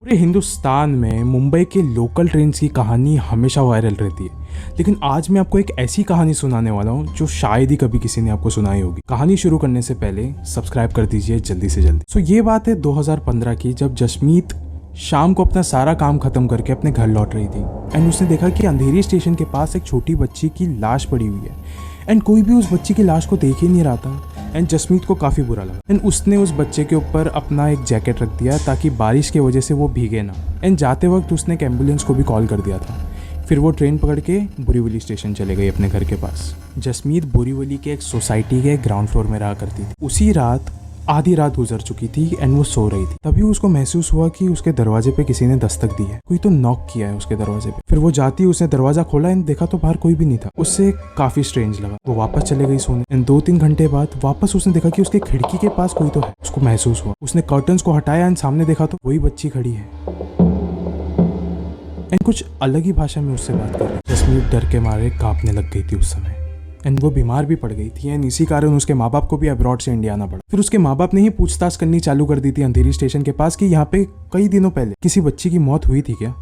पूरे हिंदुस्तान में मुंबई के लोकल ट्रेन्स की कहानी हमेशा वायरल रहती है, लेकिन आज मैं आपको एक ऐसी कहानी सुनाने वाला हूँ जो शायद ही कभी किसी ने आपको सुनाई होगी। कहानी शुरू करने से पहले सब्सक्राइब कर दीजिए जल्दी से जल्दी। ये बात है 2015 की, जब जसमीत शाम को अपना सारा काम खत्म करके अपने घर लौट रही थी एंड उसने देखा कि अंधेरी स्टेशन के पास एक छोटी बच्ची की लाश पड़ी हुई है एंड कोई भी उस बच्ची की लाश को देख ही नहीं रहा था। एंड जसमीत को काफ़ी बुरा लगा एंड उसने उस बच्चे के ऊपर अपना एक जैकेट रख दिया ताकि बारिश की वजह से वो भीगे ना। एंड जाते वक्त उसने एक एम्बुलेंस को भी कॉल कर दिया था। फिर वो ट्रेन पकड़ के बोरीवली स्टेशन चले गई अपने घर के पास। जसमीत बोरीवली के एक सोसाइटी के ग्राउंड फ्लोर में रहा करती थी। उसी रात आधी रात गुजर चुकी थी एंड वो सो रही थी। तभी उसको महसूस हुआ कि उसके दरवाजे पे किसी ने दस्तक दी है, कोई तो नॉक किया है उसके दरवाजे पे। फिर वो जाती, उसने दरवाजा खोला एंड देखा तो बाहर कोई भी नहीं था। उससे काफी स्ट्रेंज लगा। वो वापस चले गई सोने एंड 2-3 घंटे बाद वापस उसने देखा कि उसके खिड़की के पास कोई तो है। उसको महसूस हुआ, उसने कर्टन्स को हटाया एंड सामने देखा तो वही बच्ची खड़ी है एंड कुछ अलग ही भाषा में उससे बात कर रही। जसमीत डर के मारे कांपने लग गई थी उस समय एंड वो बीमार भी पड़ गई थी एंड इसी कारण उसके माँ बाप को भी अब्रॉड से इंडिया आना पड़ा। फिर उसके माँ बाप ने ही पूछताछ करनी चालू कर दी थी अंधेरी स्टेशन के पास कि यहाँ पे कई दिनों पहले किसी बच्ची की मौत हुई थी क्या।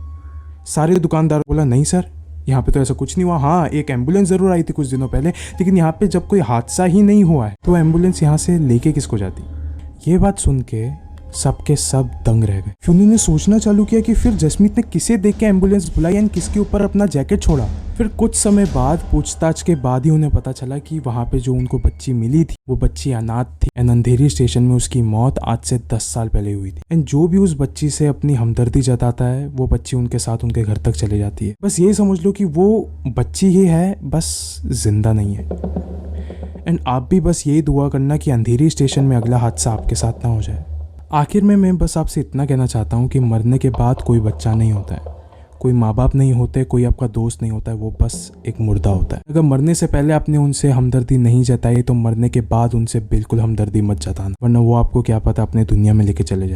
सारे दुकानदार बोला नहीं सर, यहाँ पे तो ऐसा कुछ नहीं हुआ। हाँ, एक एम्बुलेंस जरूर आई थी कुछ दिनों पहले, लेकिन यहाँ पे जब कोई हादसा ही नहीं हुआ है तो एम्बुलेंस यहाँ से लेके किसको जाती। ये बात सुन के सबके सब दंग रह गए। फिर उन्होंने सोचना चालू किया कि फिर जसमीत ने किसे देख के एम्बुलेंस बुलाई एंड किसके ऊपर अपना जैकेट छोड़ा। फिर कुछ समय बाद पूछताछ के बाद ही उन्हें पता चला कि वहाँ पे जो उनको बच्ची मिली थी वो बच्ची अनाथ थी एंड अंधेरी स्टेशन में उसकी मौत आज से 10 साल पहले हुई थी। एंड जो भी उस बच्ची से अपनी हमदर्दी जताता है वो बच्ची उनके साथ उनके घर तक चले जाती है। बस ये समझ लो कि वो बच्ची ही है, बस जिंदा नहीं है। एंड आप भी बस यही दुआ करना कि अंधेरी स्टेशन में अगला हादसा आपके साथ ना हो जाए। आखिर में मैं बस आपसे इतना कहना चाहता हूँ कि मरने के बाद कोई बच्चा नहीं होता है, कोई माँ बाप नहीं होते, कोई आपका दोस्त नहीं होता है, वो बस एक मुर्दा होता है। अगर मरने से पहले आपने उनसे हमदर्दी नहीं जताई तो मरने के बाद उनसे बिल्कुल हमदर्दी मत जताना, वरना वो आपको क्या पता अपने दुनिया में लेके चले जाए।